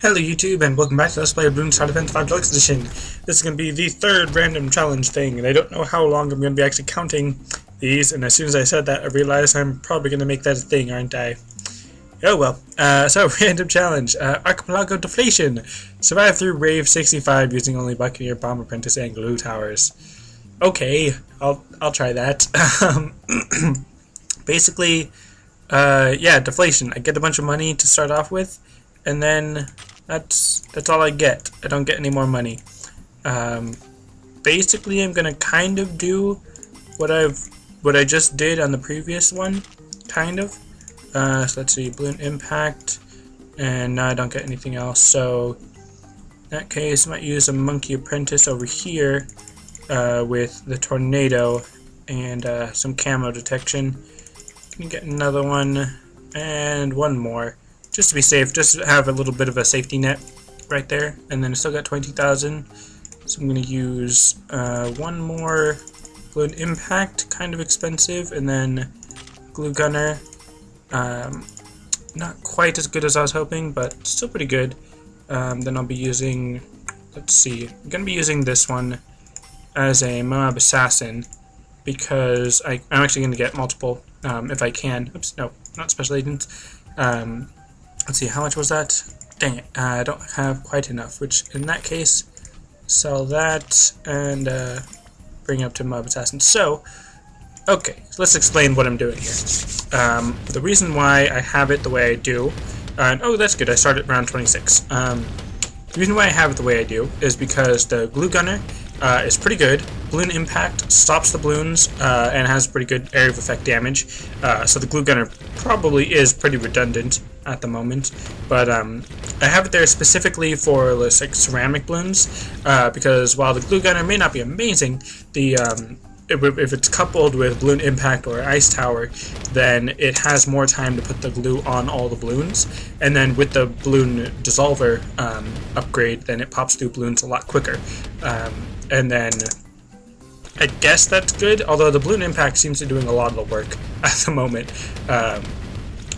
Hello YouTube and welcome back to Let's Play Bloons Star Defense 5 Deluxe Edition. This is going to be the third random challenge thing, and I don't know how long I'm going to be actually counting these, and as soon as I said that I realized I'm probably going to make that a thing, aren't I? Oh well. So random challenge. Archipelago Deflation. Survive through Wave 65 using only Buccaneer, Bomb Apprentice, and Glue Towers. Okay, I'll try that. Basically, yeah, deflation. I get a bunch of money to start off with, and then that's all I get. I don't get any more money. Basically, I'm gonna kind of do what I just did on the previous one, kind of. So let's see, balloon impact, and now I don't get anything else. So in that case, I might use a monkey apprentice over here with the tornado and some camo detection. Can get another one and one more. Just to be safe, just to have a little bit of a safety net right there. And then I still got 20,000. So I'm going to use one more balloon impact, kind of expensive, and then glue gunner. Not quite as good as I was hoping, but still pretty good. Then I'll be using, let's see, I'm going to be using this one as a Moab assassin because I'm actually going to get multiple if I can. Oops, no, not special agents. Let's see, how much was that? Dang it, I don't have quite enough, which in that case, sell that and bring up to Mob Assassin. So, okay, so let's explain what I'm doing here. The reason why I have it the way I do, oh, that's good, I started around 26. The reason why I have it the way I do is because the glue gunner is pretty good. Balloon impact stops the balloons and has pretty good area of effect damage. So the glue gunner probably is pretty redundant at the moment, but I have it there specifically for like ceramic balloons because while the glue gunner may not be amazing, the if it's coupled with balloon impact or ice tower, then it has more time to put the glue on all the balloons, and then with the balloon dissolver upgrade, then it pops through balloons a lot quicker. And then I guess that's good, although the balloon impact seems to be doing a lot of the work at the moment.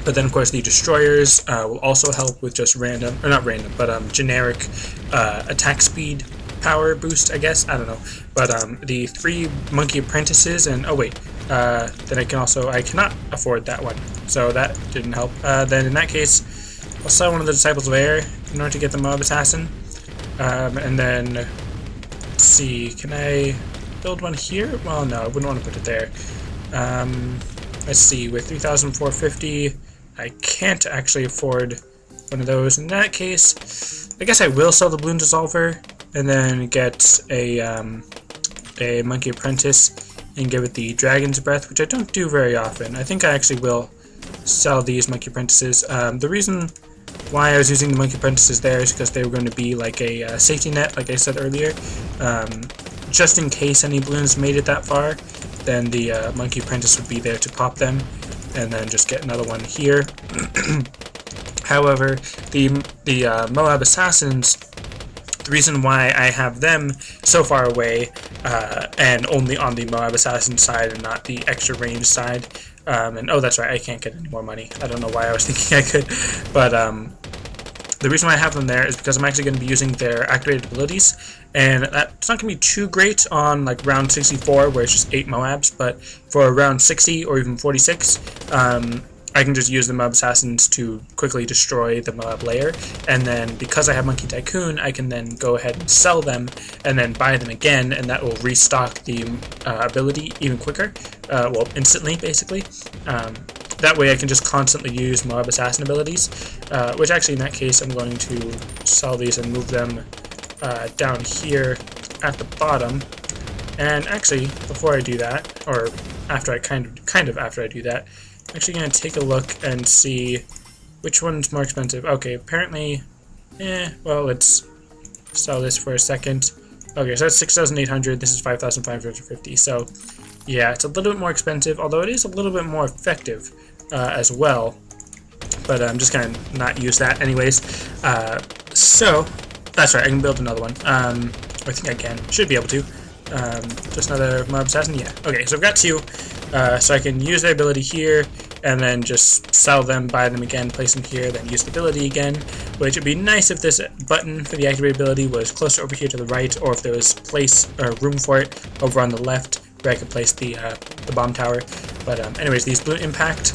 But then of course the destroyers will also help with just random, or not random, but generic attack speed power boost, I guess, I don't know. But the 3 monkey apprentices, and oh wait, then I cannot afford that one, so that didn't help. Then in that case, I'll sell one of the Disciples of Air in order to get the Mob Assassin. And then, let's see, can I build one here? Well, no, I wouldn't want to put it there. Let's see, with 3,450, I can't actually afford one of those. In that case, I guess I will sell the balloon dissolver and then get a monkey apprentice and give it the dragon's breath, which I don't do very often. I think I actually will sell these monkey apprentices. The reason why I was using the monkey apprentices there is because they were going to be like a safety net, like I said earlier. Just in case any balloons made it that far, then the monkey apprentice would be there to pop them, and then just get another one here. However, the Moab assassins, the reason why I have them so far away and only on the Moab assassin side and not the extra range side, and oh, that's right, I can't get any more money. I don't know why I was thinking I could, but the reason why I have them there is because I'm actually going to be using their activated abilities, and that's not going to be too great on like round 64 where it's just 8 Moabs, but for round 60 or even 46, I can just use the Moab Assassins to quickly destroy the Moab layer, and then because I have Monkey Tycoon, I can then go ahead and sell them, and then buy them again, and that will restock the ability even quicker, well, instantly, basically. That way I can just constantly use Moab Assassin abilities, which actually in that case I'm going to sell these and move them down here at the bottom. And actually, before I do that, or after I kind of after I do that, I'm actually going to take a look and see which one's more expensive. Okay, apparently, well, let's sell this for a second. Okay, so that's 6,800, this is 5,550, so yeah, it's a little bit more expensive, although it is a little bit more effective as well, but I'm just going to not use that anyways. So, that's right, I can build another one. I think I can, should be able to. Just another Mob Assassin, yeah. Okay, so I've got 2. So I can use their ability here, and then just sell them, buy them again, place them here, then use the ability again, which would be nice if this button for the activate ability was closer over here to the right, or if there was place or room for it over on the left where I could place the bomb tower. But anyways, these balloon impact,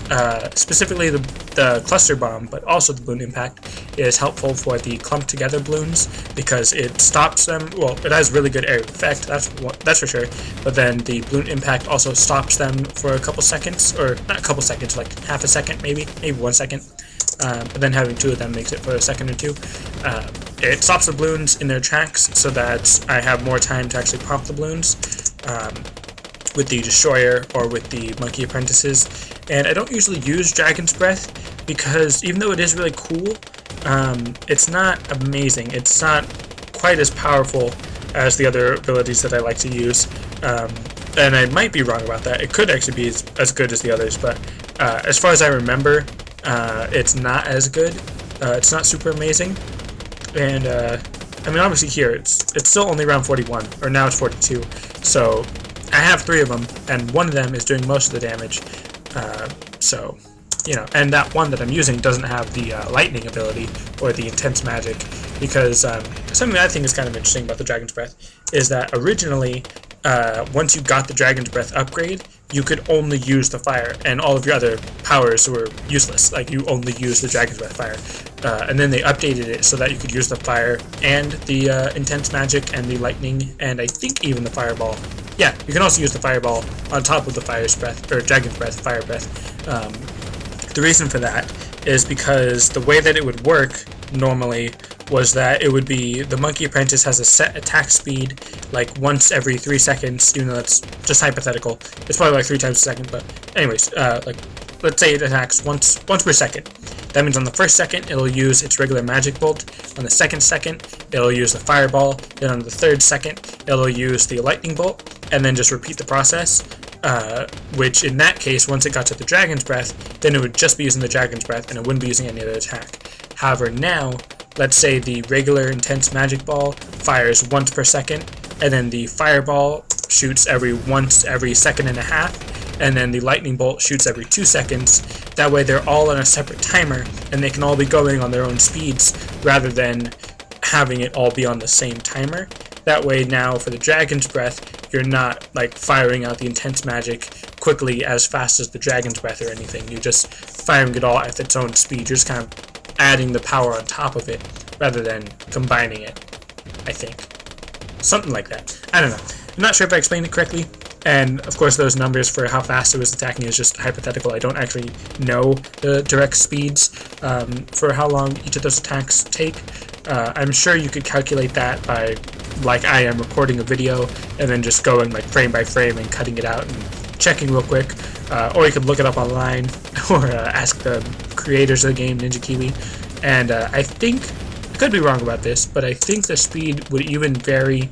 specifically the cluster bomb, but also the balloon impact, is helpful for the clumped together balloons because it stops them. Well, it has really good area of effect, that's for sure. But then the balloon impact also stops them for a couple seconds, or not a couple seconds, like half a second, maybe 1 second. But then having two of them makes it for a second or two. It stops the balloons in their tracks so that I have more time to actually pop the balloons. With the Destroyer or with the Monkey Apprentices, and I don't usually use Dragon's Breath because even though it is really cool, it's not amazing. It's not quite as powerful as the other abilities that I like to use, and I might be wrong about that. It could actually be as good as the others, but as far as I remember, it's not as good. It's not super amazing, and I mean, obviously here it's still only round 41, or now it's 42, so I have 3 of them, and one of them is doing most of the damage, so, you know, and that one that I'm using doesn't have the lightning ability, or the intense magic, because something that I think is kind of interesting about the Dragon's Breath is that originally, once you got the Dragon's Breath upgrade, you could only use the fire, and all of your other powers were useless, like you only use the Dragon's Breath fire. And then they updated it so that you could use the fire and the intense magic and the lightning, and I think even the fireball. Yeah, you can also use the fireball on top of the fire's breath, or Dragon's Breath, fire breath. The reason for that is because the way that it would work normally was that it would be the Monkey Apprentice has a set attack speed like once every 3 seconds, even though that's just hypothetical. It's probably like 3 times a second, but anyways, like let's say it attacks once per second. That means on the first second it'll use its regular magic bolt, on the second it'll use the fireball, then on the third second it'll use the lightning bolt, and then just repeat the process, which in that case, once it got to the Dragon's Breath, then it would just be using the Dragon's Breath and it wouldn't be using any other attack. However, now, let's say the regular intense magic ball fires once per second, and then the fireball shoots once every second and a half, and then the lightning bolt shoots every 2 seconds. That way they're all on a separate timer, and they can all be going on their own speeds, rather than having it all be on the same timer. That way now, for the Dragon's Breath, you're not like firing out the intense magic quickly as fast as the Dragon's Breath or anything. You're just firing it all at its own speed. You're just kind of adding the power on top of it, rather than combining it, I think. Something like that. I don't know. I'm not sure if I explained it correctly. And of course those numbers for how fast it was attacking is just hypothetical. I don't actually know the direct speeds for how long each of those attacks take. I'm sure you could calculate that by, like I am, recording a video and then just going like frame by frame and cutting it out and checking real quick. Or you could look it up online or ask the creators of the game, Ninja Kiwi. And I think, I could be wrong about this, but I think the speed would even vary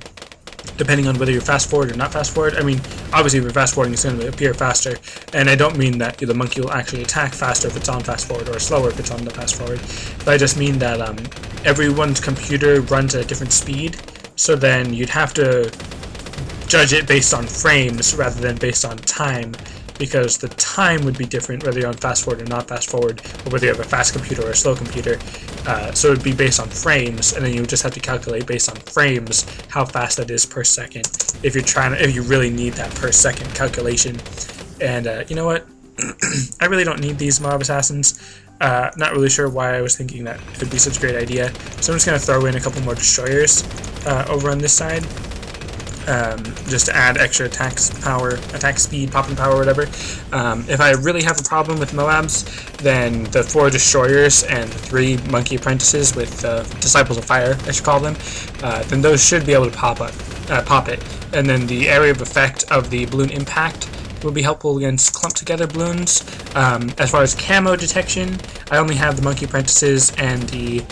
depending on whether you're fast forward or not fast forward. I mean, obviously if you're fast forwarding, it's going to appear faster, and I don't mean that the monkey will actually attack faster if it's on fast forward, or slower if it's on the fast forward, but I just mean that everyone's computer runs at a different speed, so then you'd have to judge it based on frames rather than based on time, because the time would be different whether you're on fast forward or not fast forward, or whether you have a fast computer or a slow computer. So it would be based on frames, and then you would just have to calculate based on frames how fast that is per second if you really need that per second calculation. And you know what? I really don't need these mob assassins. Not really sure why I was thinking that it would be such a great idea. So I'm just going to throw in a couple more destroyers over on this side. Just to add extra attack speed, popping power, whatever. If I really have a problem with Moabs, then the 4 destroyers and the 3 monkey apprentices with disciples of fire, I should call them, then those should be able to pop it. And then the area of effect of the balloon impact will be helpful against clumped together balloons. As far as camo detection, I only have the monkey apprentices and the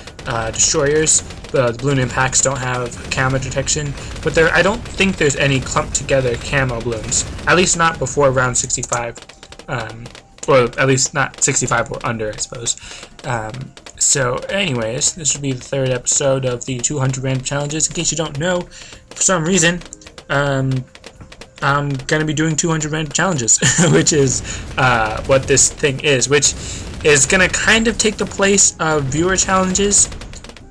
destroyers. The balloon impacts don't have camo detection, but I don't think there's any clumped together camo balloons, at least not before round 65, or at least not 65 or under, I suppose. So anyways, this will be the 3rd episode of the 200 random challenges. In case you don't know, for some reason, I'm going to be doing 200 random challenges, which is what this thing is, which is going to kind of take the place of viewer challenges,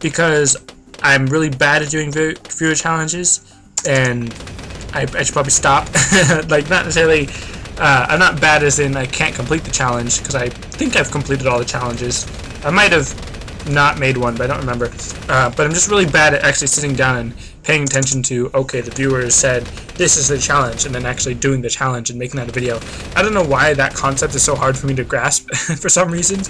because I'm really bad at doing viewer challenges, and I should probably stop. Like, not necessarily, I'm not bad as in I can't complete the challenge, because I think I've completed all the challenges. I might have not made one, but I don't remember. But I'm just really bad at actually sitting down and paying attention to, okay, the viewers said this is the challenge, and then actually doing the challenge and making that a video. I don't know why that concept is so hard for me to grasp for some reason,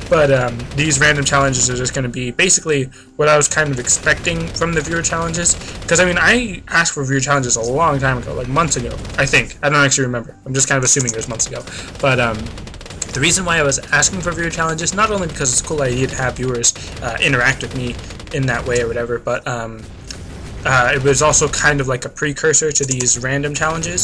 but these random challenges are just going to be basically what I was kind of expecting from the viewer challenges, because I mean, I asked for viewer challenges a long time ago, like months ago, I think. I don't actually remember. I'm just kind of assuming it was months ago, but the reason why I was asking for viewer challenges, not only because it's a cool idea to have viewers interact with me in that way or whatever, but it was also kind of like a precursor to these random challenges.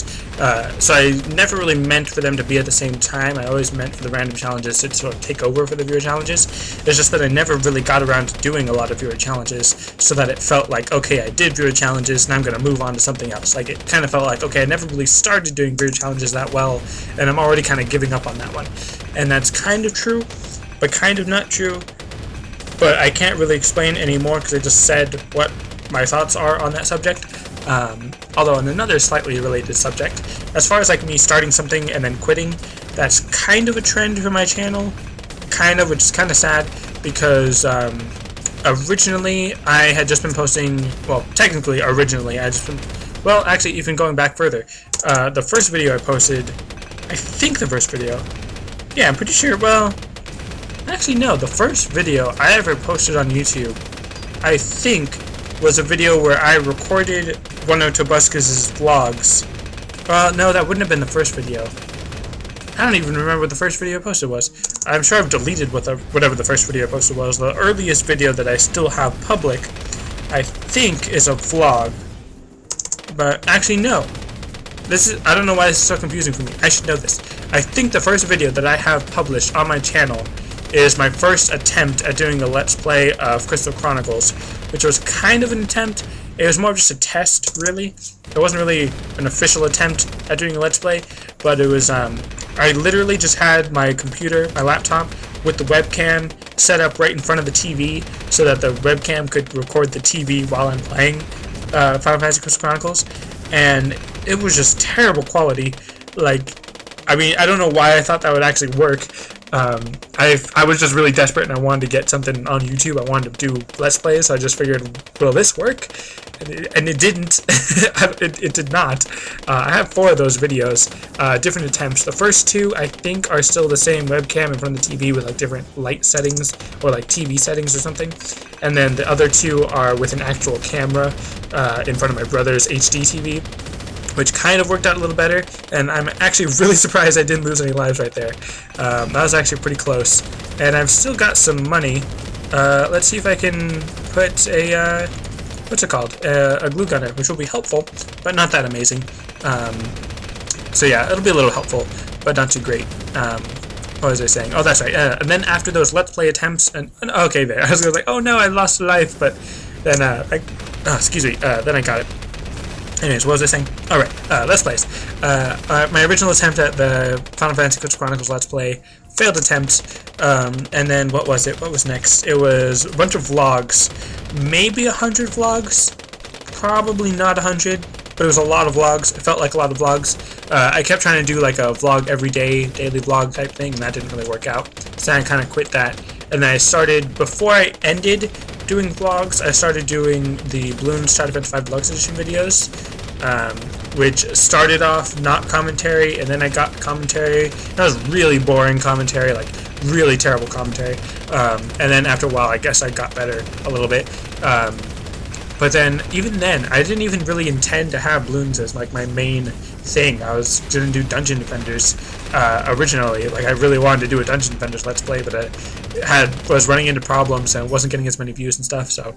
So I never really meant for them to be at the same time. I always meant for the random challenges to sort of take over for the viewer challenges. It's just that I never really got around to doing a lot of viewer challenges, so that it felt like, okay, I did viewer challenges, now I'm going to move on to something else. Like, it kind of felt like, okay, I never really started doing viewer challenges that well, and I'm already kind of giving up on that one. And that's kind of true, but kind of not true. But I can't really explain anymore, because I just said what my thoughts are on that subject. Although on another slightly related subject, as far as like me starting something and then quitting, that's kind of a trend for my channel, which is kind of sad, because originally I had just been posting, well, technically originally I just been, well, actually even going back further, the first video I posted, I think the first video, yeah, I'm pretty sure, well, actually no, the first video I ever posted on YouTube, I think, was a video where I recorded one of Tobuscus' vlogs. Well, no, that wouldn't have been the first video. I don't even remember what the first video I posted was. I'm sure I've deleted whatever the first video I posted was. The earliest video that I still have public, I think, is a vlog. But actually, no. I don't know why this is so confusing for me. I should know this. I think the first video that I have published on my channel is my first attempt at doing a Let's Play of Crystal Chronicles, which was kind of an attempt. It was more of just a test, really. It wasn't really an official attempt at doing a Let's Play, but it was, I literally just had my computer, my laptop, with the webcam set up right in front of the TV, so that the webcam could record the TV while I'm playing Final Fantasy Crystal Chronicles, and it was just terrible quality. Like, I mean, I don't know why I thought that would actually work. I was just really desperate, and I wanted to get something on YouTube. I wanted to do Let's Plays, so I just figured, will this work? And it didn't. it did not. I have 4 of those videos, different attempts. The first 2, I think, are still the same webcam in front of the TV with like different light settings, or like TV settings or something. And then the other 2 are with an actual camera in front of my brother's HD TV, which kind of worked out a little better, and I'm actually really surprised I didn't lose any lives right there. That was actually pretty close, and I've still got some money. Let's see if I can put a, what's it called? A glue gunner, which will be helpful, but not that amazing. So yeah, it'll be a little helpful, but not too great. What was I saying? Oh, that's right. And then after those Let's Play attempts, and okay, there. I was like, oh no, I lost a life, but then, excuse me, then I got it. Anyways, what was I saying? Alright, Let's Plays. My original attempt at the Final Fantasy Crystal Chronicles Let's Play, failed attempt, and then what was it? What was next? It was a bunch of vlogs. Maybe 100 vlogs? Probably not 100, but it was a lot of vlogs. It felt like a lot of vlogs. I kept trying to do like a vlog every day, daily vlog type thing, and that didn't really work out. So I kind of quit that. And then I started, before I ended doing vlogs, I started doing the Bloons Starter 55 Deluxe Edition videos, which started off not commentary, and then I got commentary. That was really boring commentary, like really terrible commentary. And then after a while, I guess I got better a little bit. But then, even then, I didn't even really intend to have Bloons as like my main thing. I was gonna do Dungeon Defenders originally. Like, I really wanted to do a Dungeon Defenders Let's Play, but I was running into problems and wasn't getting as many views and stuff. So,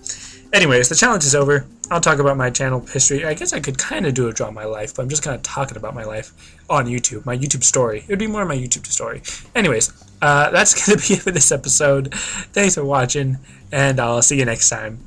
anyways, the challenge is over. I'll talk about my channel history. I guess I could kind of do a Draw My Life, but I'm just kind of talking about my life on YouTube, my YouTube story. It would be more my YouTube story. Anyways, that's gonna be it for this episode. Thanks for watching, and I'll see you next time.